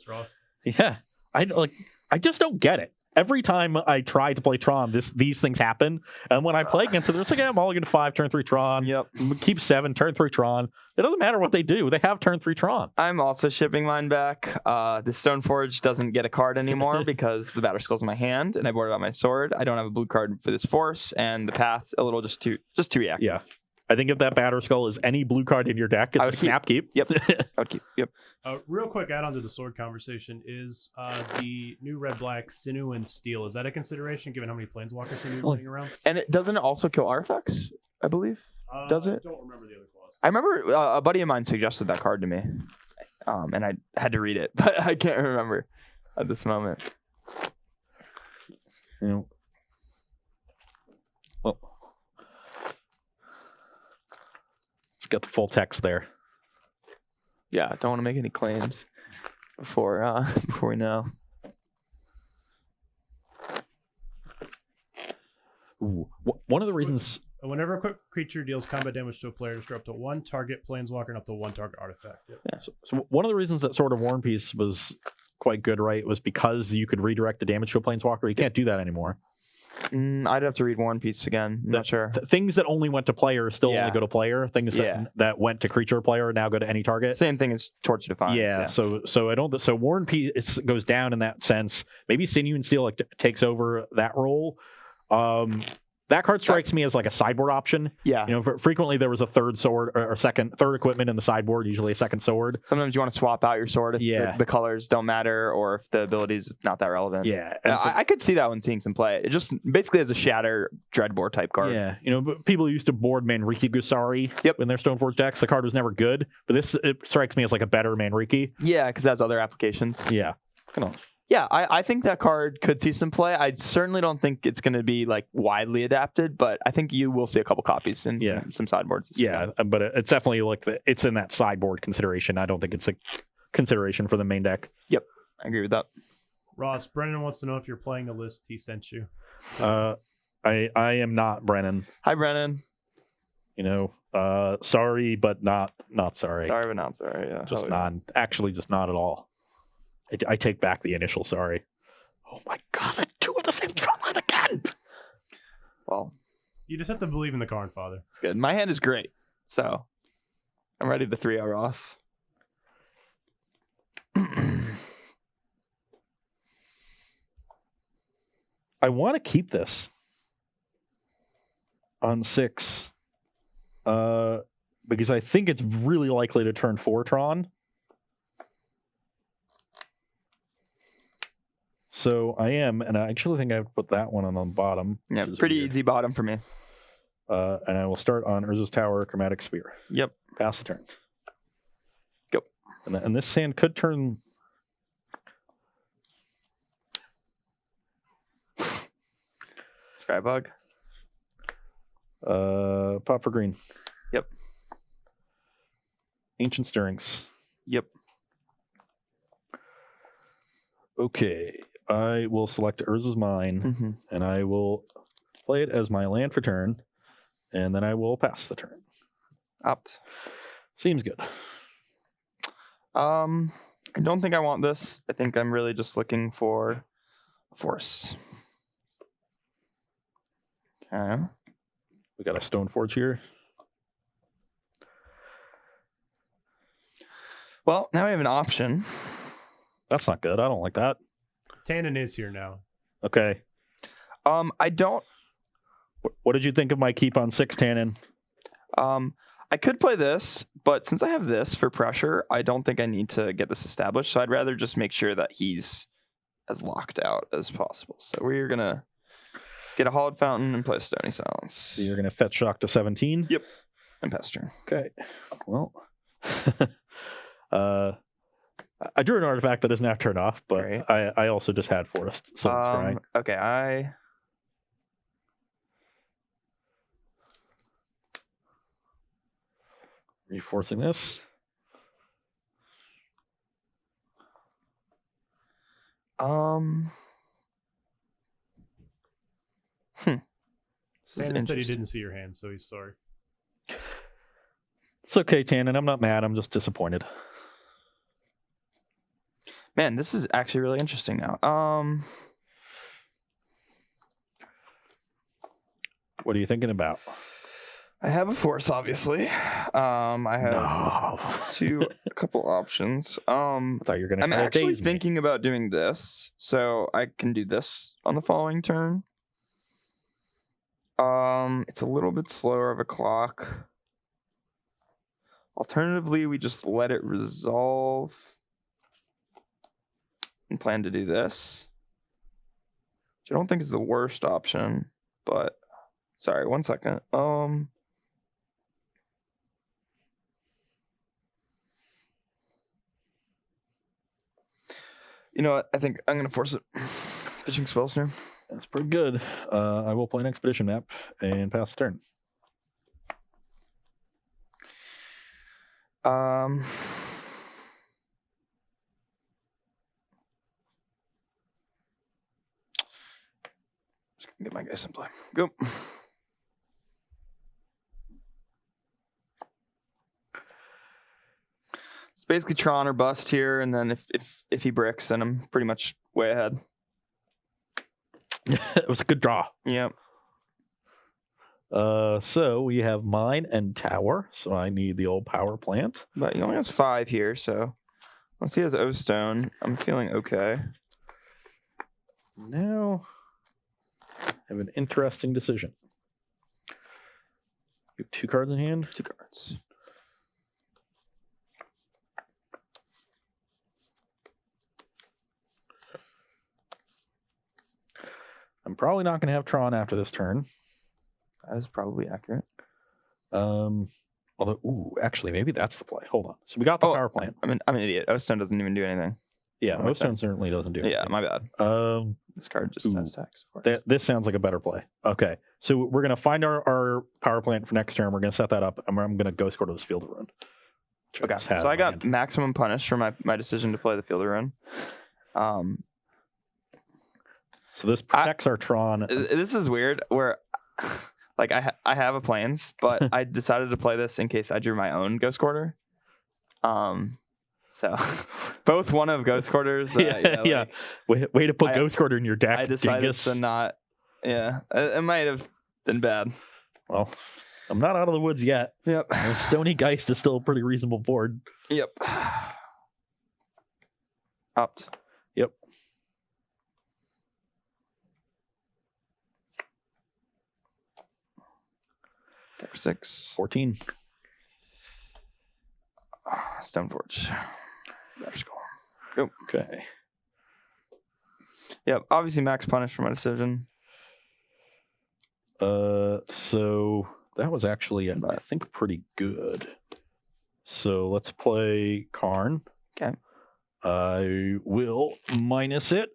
Yeah. I just don't get it. Every time I try to play Tron, these things happen, and when I play against it, it's like, I'm mulligan 5, turn 3 Tron. Yep. Keep 7, turn 3 Tron. It doesn't matter what they do; they have turn 3 Tron. I'm also shipping mine back. The Stoneforge doesn't get a card anymore because the Batterskull's in my hand, and I boarded out my sword. I don't have a blue card for this force, and the path's a little just too reactive. Yeah, I think if that Batterskull is any blue card in your deck, it's a snap keep. Yep, I would keep. Yep. Real quick add on to the sword conversation is the new red-black Sinew and Steel. Is that a consideration given how many Planeswalkers Sinew running around? And it doesn't also kill artifacts, I believe. Does it? I don't remember the other clause. I remember a buddy of mine suggested that card to me, and I had to read it, but I can't remember at this moment. You know, well, let's get the full text there. Yeah, don't want to make any claims before we know. Ooh, one of the reasons. Whenever a quick creature deals combat damage to a player, destroy up to 1 target planeswalker and up to 1 target artifact. Yep. Yeah, so one of the reasons that Sword of War and Peace was quite good, right, was because you could redirect the damage to a planeswalker. You can't do that anymore. I'd have to read War and Peace again. I'm not sure. Things that only went to player still only go to player. Things that went to creature player now go to any target. Same thing as Torch of Defiance. Yeah. So I don't. So War and Peace goes down in that sense. Maybe Sinew and Steel takes over that role. That card strikes me as like a sideboard option. Yeah. You know, frequently there was a third sword or third equipment in the sideboard, usually a second sword. Sometimes you want to swap out your sword if the colors don't matter or if the ability's not that relevant. Yeah. I could see that one seeing some play. It just basically as a Shatter Dreadbore type card. Yeah. You know, but people used to board Manriki Gusari in their Stoneforge decks. The card was never good, but it strikes me as like a better Manriki. Yeah, because it has other applications. Yeah. Come on. Yeah, I think that card could see some play. I certainly don't think it's going to be like widely adapted, but I think you will see a couple copies in some sideboards. But it's definitely like it's in that sideboard consideration. I don't think it's a consideration for the main deck. Yep, I agree with that. Ross, Brennan wants to know if you're playing a list he sent you. I am not Brennan. Hi, Brennan. You know, sorry, but not sorry. Sorry, but not sorry. Yeah, just not at all. I take back the initial sorry. Oh my god, the two of the same Tron line again! Well, you just have to believe in the Karn Father. It's good. My hand is great, so I'm ready to 3-0 Ross. I want to keep this on 6 because I think it's really likely to turn 4 Tron. So I am, and I actually think I have to put that one on the bottom. Yeah, pretty easy bottom for me. And I will start on Urza's Tower, Chromatic Sphere. Yep. Pass the turn. Go. And this hand could turn... Skybug. Pop for green. Yep. Ancient Stirrings. Yep. Okay. I will select Urza's Mine, and I will play it as my land for turn, and then I will pass the turn. Opt. Seems good. I don't think I want this. I think I'm really just looking for a force. Okay. We got a Stoneforge here. Well, now we have an option. That's not good. I don't like that. Tannen is here now. Okay. I don't. What did you think of my keep on 6, Tannen? I could play this, but since I have this for pressure, I don't think I need to get this established. So I'd rather just make sure that he's as locked out as possible. So we're gonna get a Hollowed Fountain and play Stony Silence. So you're gonna fetch shock to 17. Yep. And pass turn. Okay. Well. I drew an artifact that doesn't have turn off, but right. I also just had Forest. So right. Okay, Are you forcing this? Tannen said he didn't see your hand, so he's sorry. It's okay, Tannen. I'm not mad. I'm just disappointed. Man, this is actually really interesting now. What are you thinking about? I have a force, obviously. I have a couple options. I thought you were gonna. I'm actually thinking about doing this, so I can do this on the following turn. It's a little bit slower of a clock. Alternatively, we just let it resolve and plan to do this, which I don't think is the worst option, but sorry, 1 second. You know what? I think I'm going to force it. Fishing spell snare. That's pretty good. I will play an expedition map and pass the turn. Just going to get my guys in play. Go. It's basically Tron or bust here, and then if he bricks, then I'm pretty much way ahead. It was a good draw. Yep. So we have mine and tower. So I need the old power plant. But he only has 5 here, so unless he has O Stone, I'm feeling okay. Now I have an interesting decision. You have 2 cards in hand? 2 cards. I'm probably not going to have Tron after this turn. That is probably accurate. Although, actually, maybe that's the play. Hold on. So we got the power plant. I'm an idiot. O Stone doesn't even do anything. Yeah, O Stone certainly doesn't do anything. Yeah, my bad. This card just has tax. Of course. This sounds like a better play. Okay, so we're going to find our power plant for next turn. We're going to set that up, and I'm going to Ghost Quarter this Field of Ruin. Okay, so I got maximum punish for my decision to play the Field of Ruin. So this protects our Tron. This is weird, where like I have a plans, but I decided to play this in case I drew my own Ghost Quarter. So both one of Ghost Quarters. Yeah. Way to put Ghost Quarter in your deck. I decided to not. Yeah, it might have been bad. Well, I'm not out of the woods yet. Yep. Stony Geist is still a pretty reasonable board. Yep. Upped. Yep. There 6. 14. Stoneforge. Better score. Go. Okay. Yep. Obviously, max punish for my decision. So that was actually, I think, pretty good. So let's play Karn. Okay. I will minus it.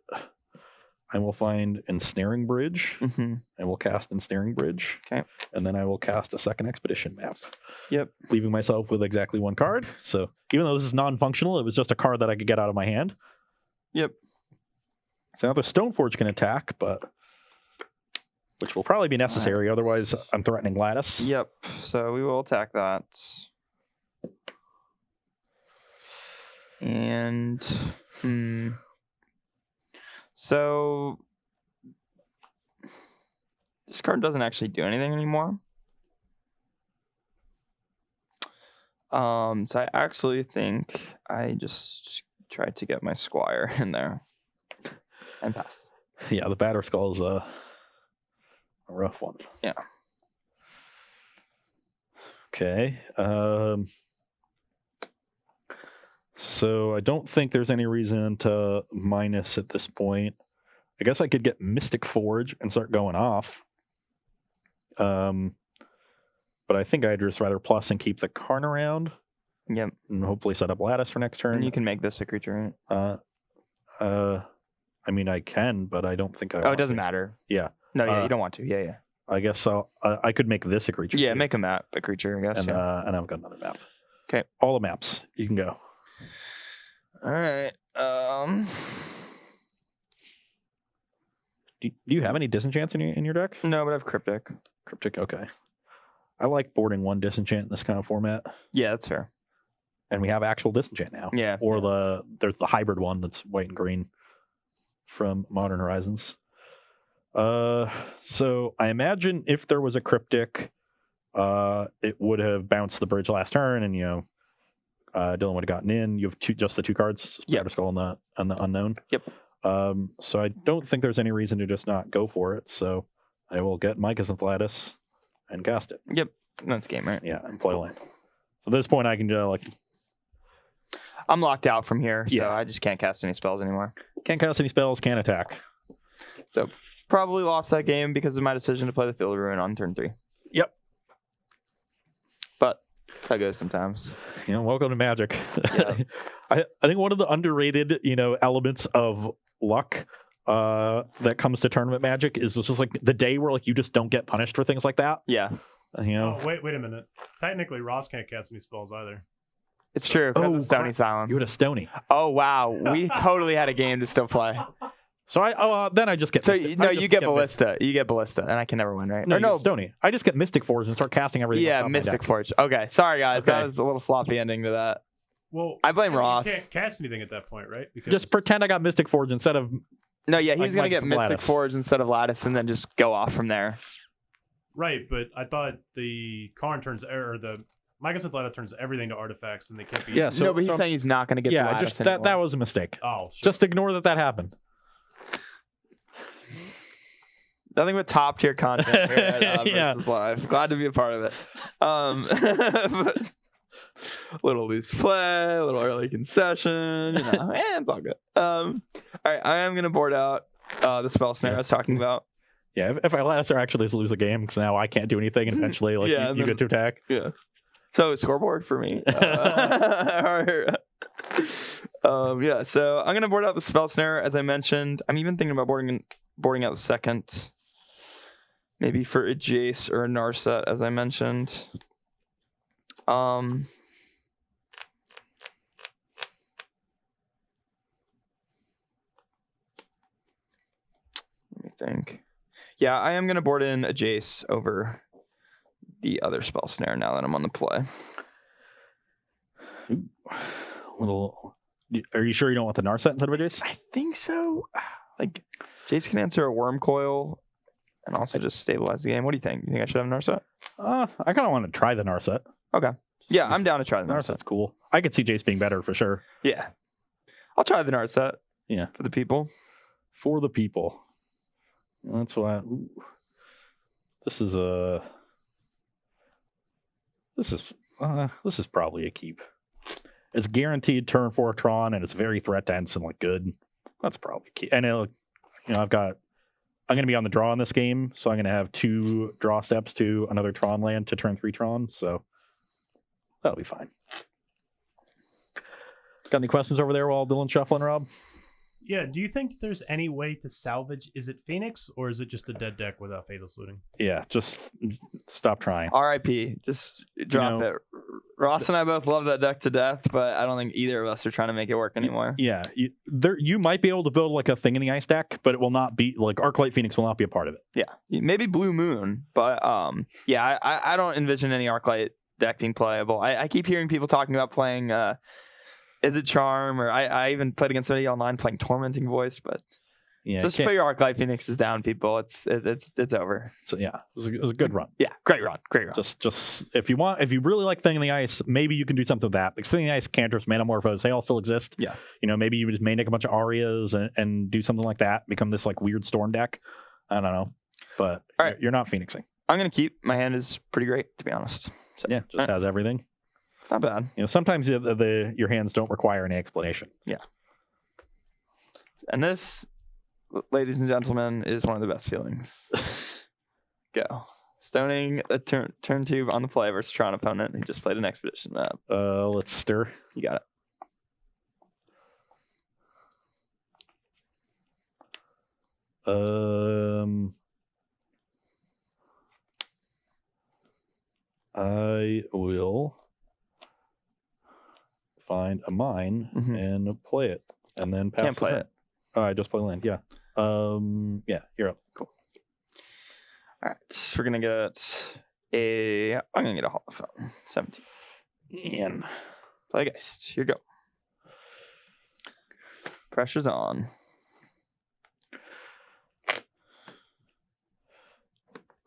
I will find Ensnaring Bridge. Mm-hmm. I will cast Ensnaring Bridge. Okay. And then I will cast a second expedition map. Yep. Leaving myself with exactly 1 card. So even though this is non-functional, it was just a card that I could get out of my hand. Yep. So now the Stoneforge can attack, which will probably be necessary. Otherwise, I'm threatening Gladys. Yep. So we will attack that. And so this card doesn't actually do anything anymore. So I actually think I just tried to get my Squire in there and pass. Yeah, the Batter Skull is a rough one. Yeah. Okay. So I don't think there's any reason to minus at this point. I guess I could get Mystic Forge and start going off. But I think I'd just rather plus and keep the Karn around. Yep. And hopefully set up Lattice for next turn. And you can make this a creature, right? I mean, I can, but I don't think I. Oh, it doesn't matter. Yeah. No, yeah, you don't want to. Yeah. I guess I could make this a creature. Yeah, too. make a map, a creature, I guess. And yeah. I've got another map. Okay. All the maps. You can go. All right. Do you have any disenchants in your deck? No, but I have Cryptic. Cryptic, okay. I like boarding 1 disenchant in this kind of format. Yeah, that's fair. and we have actual disenchant now. Yeah. Or there's the hybrid one that's white and green from Modern Horizons. So I imagine if there was a cryptic, it would have bounced the bridge last turn, and Dylan would have gotten in. You have just the 2 cards, Spider Skull and the Unknown. Yep. So I don't think there's any reason to just not go for it. So I will get Micah's Lattice and cast it. Yep. That's game, right? Yeah, and play land. So at this point, I can I'm locked out from here, so Yeah. I just can't cast any spells anymore. can't cast any spells, can't attack. So probably lost that game because of my decision to play the Field Ruin on turn 3. Yep. But that's how it goes sometimes. Welcome to Magic. Yeah. I think one of the underrated, elements of luck that comes to tournament Magic is just like the day where you just don't get punished for things like that. Yeah. Oh, wait a minute. Technically, Ross can't cast any spells either. It's true. Because of Stony crap. Silence. You had a Stony. Oh, wow. We totally had a game to still play. So then I just get So, Mystic. you get Ballista. You get Ballista, and I can never win, right? No, Or no. Stony. I just get Mystic Forge and start casting everything. Yeah, on top of my Mystic deck. Forge. Okay. Sorry, guys. Okay. That was a little sloppy ending to that. Well, I blame you Ross. can't cast anything at that point, right? Because Just pretend I got Mystic Forge instead of. No, yeah, he was going to Mike's get Mystic Lattice. Forge instead of Lattice and then just go off from there. right, but I thought the Karn turns or the Micah's Lattice turns everything to artifacts, and they can't be. Yeah, so, no, but he's so- saying he's not going to get the yeah, Lattice just anymore. that was a mistake. Oh, sure. Just ignore that happened. Nothing but top tier content here at Yeah. Versus Live. Glad to be a part of it. But a little loose play, a little early concession. It's all good. All right, I am gonna board out the spell snare I was talking about. Yeah, if I Lattice or actually lose a game because now I can't do anything, and eventually Yeah, you get to attack. Yeah. So scoreboard for me. Yeah. So I'm gonna board out the spell snare as I mentioned. I'm even thinking about boarding out the second. Maybe for a Jace or a Narset, as I mentioned. Let me think. Yeah, I am going to board in a Jace over the other spell snare now that I'm on the play. Are you sure you don't want the Narset instead of a Jace? I think so. Jace can answer a Worm Coil and also just stabilize the game. What do you think? You think I should have a Narset? I kind of want to try the Narset. Okay. Yeah, I'm down to try the Narset. Narset's cool. I could see Jace being better for sure. Yeah. I'll try the Narset. Yeah. For the people. For the people. That's why. This is probably a keep. It's guaranteed turn 4 Tron, and it's very threat dense and good. That's probably key. And I'm going to be on the draw in this game, so I'm going to have 2 draw steps to another Tron land to turn 3 Tron, so that'll be fine. Got any questions over there while Dylan's shuffling, Rob? Yeah, do you think there's any way to salvage? Is it Phoenix, or is it just a dead deck without Faithless Looting? Yeah, just stop trying. RIP. Just drop it. Ross and I both love that deck to death, but I don't think either of us are trying to make it work anymore. Yeah, you might be able to build a thing in the ice deck, but it will not be Arclight Phoenix will not be a part of it. Yeah, maybe Blue Moon, but yeah, I don't envision any Arclight deck being playable. I keep hearing people talking about playing. Is it Charm? Or I even played against somebody online playing Tormenting Voice, but Yeah, just put your Arclight Phoenixes down, people. It's over. So yeah, it was a good run. Yeah, great run. Just if you really like Thing in the Ice, maybe you can do something with that. Because Thing in the Ice, Cantrips, Manamorphose, they all still exist. Yeah. Maybe you just may make a bunch of Arias and do something like that, become this weird storm deck. I don't know. But all right. You're not Phoenixing. I'm gonna keep. My hand is pretty great, to be honest. So, yeah, just has everything. It's not bad. Sometimes your hands don't require any explanation. Yeah. And this, ladies and gentlemen, is one of the best feelings. Go. Stoning a turn 2 on the play versus Tron opponent. He just played an expedition map. Let's stir. You got it. I will find a mine and play it, and then pass. Can't play it. Oh, I just play land. Yeah. Yeah. You're up. Cool. All right. We're gonna get a. I'm gonna get a Hall of Fame. 17. And Play Geist. Here you go. Pressure's on.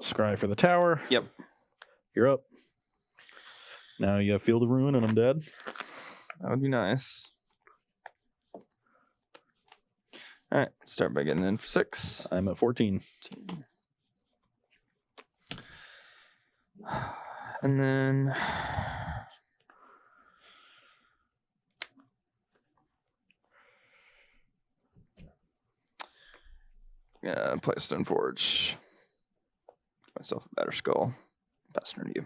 Scry for the tower. Yep. You're up. Now you have Field of Ruin and I'm dead. That would be nice. All right, let's start by getting in for 6. I'm at 14. And then play a Stoneforge. Get myself a better skull. Pass turn to you.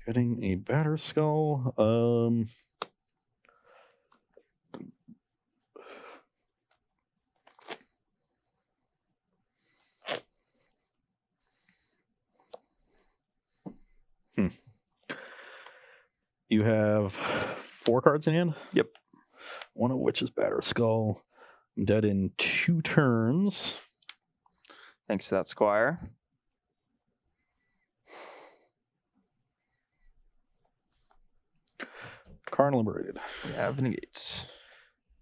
Getting a batter skull. You have 4 cards in hand? Yep. One of which is batter skull. I'm dead in 2 turns. Thanks to that, Squire. Karn liberated. We have negates.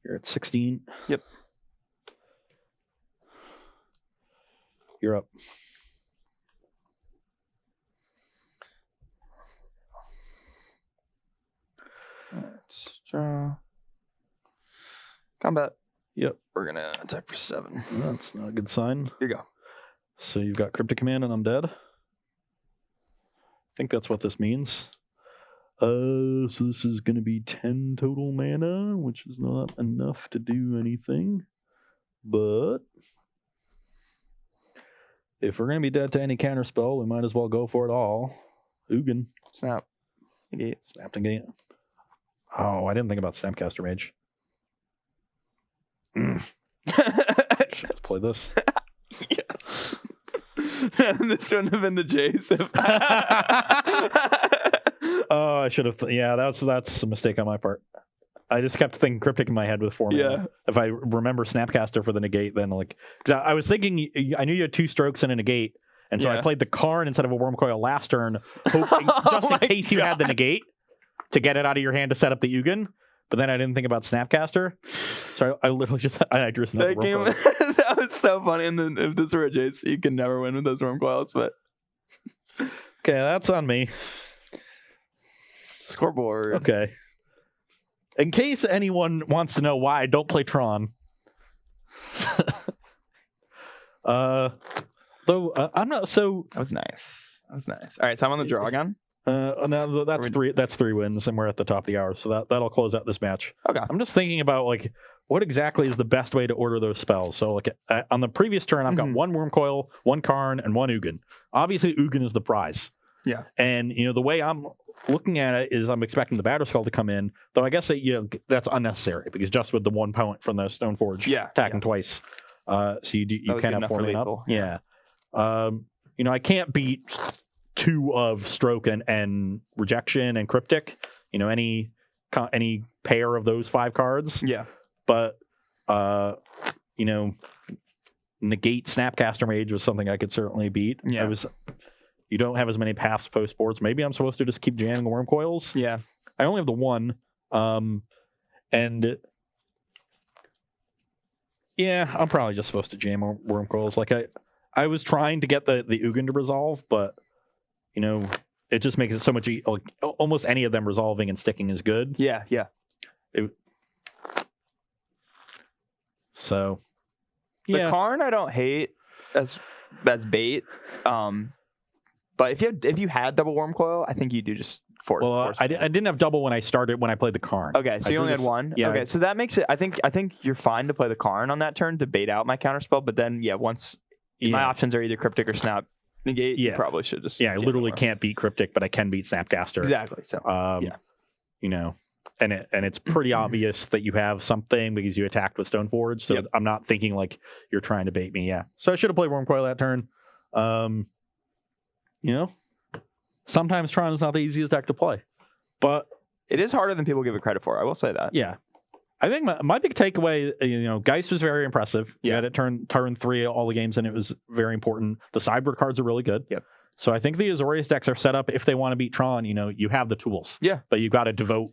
You're at 16. Yep. You're up. Let's draw. Combat. Yep. We're going to attack for 7. That's not a good sign. Here you go. So you've got Cryptic Command and I'm dead. I think that's what this means. So this is going to be 10 total mana, which is not enough to do anything. But if we're going to be dead to any counter spell, we might as well go for it all. Ugin. Snap. Negate. Snap negate. Oh, I didn't think about Snapcaster Mage. Should have played this. Yes. This wouldn't have been the Jace if Oh, I should have. Yeah, that's a mistake on my part. I just kept thinking Cryptic in my head with 4 mana. Yeah. If I remember Snapcaster for the negate, then like, cause I was thinking, I knew you had 2 strokes and a negate, and so I played the Karn instead of a Wormcoil last turn, hoping, just in case you had the negate to get it out of your hand to set up the Ugin. But then I didn't think about Snapcaster, so I literally just I drew another that Wormcoil. that was so funny. And then if this were a Jace, you can never win with those Wormcoils. But Okay, that's on me. Scoreboard. Okay. In case anyone wants to know why I don't play Tron, though I'm not so. That was nice. All right, so I'm on the draw again. No, that's 3. That's 3 wins, and we're at the top of the hour, so that'll close out this match. Okay. I'm just thinking about like what exactly is the best way to order those spells. So like on the previous turn, I've got 1 Wormcoil, 1 Karn, and 1 Ugin. Obviously, Ugin is the prize. Yeah. And the way I'm looking at it is I'm expecting the Batter Skull to come in, though I guess that, that's unnecessary because just with the 1 point from the Stoneforge attacking twice, so you can have 4 mana up. Yeah. I can't beat 2 of Stroke and Rejection and Cryptic. Any pair of those 5 cards. Yeah. But negate Snapcaster Mage was something I could certainly beat. Yeah. You don't have as many paths post boards. Maybe I'm supposed to just keep jamming Wormcoils. Yeah. I only have the 1. And yeah, I'm probably just supposed to jam Wormcoils. Like I was trying to get the Ugin to resolve, but it just makes it so much like almost any of them resolving and sticking is good. Yeah. So the Karn I don't hate as bait. But if you had double Wormcoil, I think you do just force. Well, I didn't have double when I played the Karn. Okay, so you only had 1. Yeah. Okay, so that makes it. I think you're fine to play the Karn on that turn to bait out my counterspell. But then once my options are either Cryptic or Snap negate, you probably should just. Yeah, I literally can't beat Cryptic, but I can beat Snapcaster. Exactly. So and it's pretty obvious that you have something because you attacked with Stoneforge. So I'm not thinking like you're trying to bait me. Yeah. So I should have played Wormcoil that turn. Sometimes Tron is not the easiest deck to play, but it is harder than people give it credit for. I will say that. Yeah. I think my big takeaway, Geist was very impressive. You had it turn 3 all the games, and it was very important. The sideboard cards are really good. Yep. So I think the Azorius decks are set up if they want to beat Tron. You have the tools. Yeah. But you've got to devote,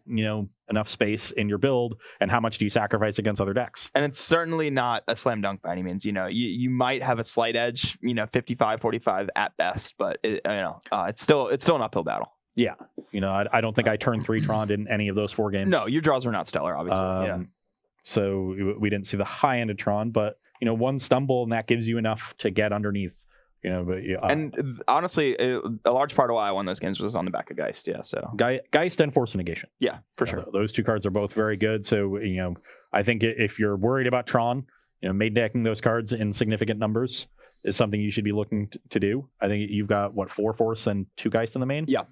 enough space in your build, and how much do you sacrifice against other decks? And it's certainly not a slam dunk by any means. You might have a slight edge, 55-45 at best, but it's still an uphill battle. Yeah. I don't think I turned 3 Tron in any of those 4 games. No, your draws were not stellar, obviously. So we didn't see the high end of Tron, but one stumble and that gives you enough to get underneath. And honestly, a large part of why I won those games was on the back of Geist. Yeah, so Geist and Force of Negation. Yeah, for sure. Those 2 cards are both very good. So I think if you're worried about Tron, main decking those cards in significant numbers is something you should be looking to do. I think you've got 4 Force and 2 Geist in the main. Yeah,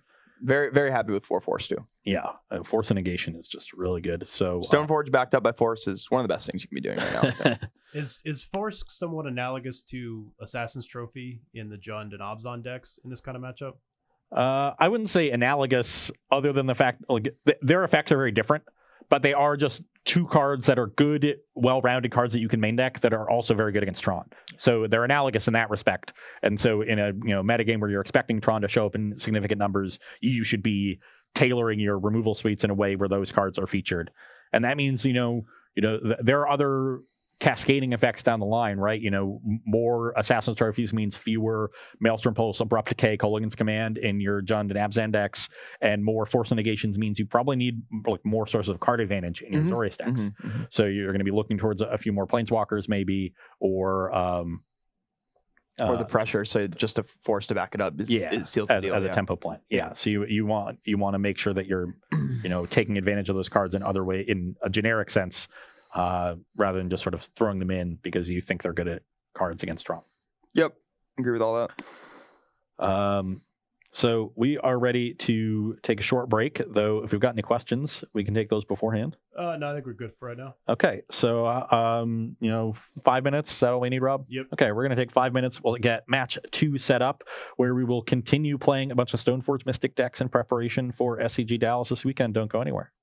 very very happy with 4 Force too. Yeah, Force of Negation is just really good. So Stoneforge backed up by Force is one of the best things you can be doing right now. I think. Is Force somewhat analogous to Assassin's Trophy in the Jund and Obzon decks in this kind of matchup? I wouldn't say analogous, other than the fact their effects are very different, but they are just 2 cards that are good, well-rounded cards that you can main deck that are also very good against Tron. So they're analogous in that respect. And so in a metagame where you're expecting Tron to show up in significant numbers, you should be tailoring your removal suites in a way where those cards are featured. And that means there are other cascading effects down the line, right? More Assassin's Trophies means fewer Maelstrom Pulse, Abrupt Decay, Kolaghan's Command in your Jund and Abzan decks, and more Force of Negations means you probably need more sources of card advantage in your Azorius decks. So you're going to be looking towards a few more Planeswalkers maybe, or the pressure, so just a Force to back it up it seals the deal. As a tempo plan. Yeah. So you want to make sure that you're taking advantage of those cards in other way, in a generic sense, rather than just sort of throwing them in because you think they're good at cards against Tron. Yep, agree with all that. So we are ready to take a short break, though if we've got any questions, we can take those beforehand. No, I think we're good for right now. Okay, so 5 minutes, is that all we need, Rob? Yep. Okay, we're going to take 5 minutes. We'll get match 2 set up, where we will continue playing a bunch of Stoneforge Mystic decks in preparation for SCG Dallas this weekend. Don't go anywhere.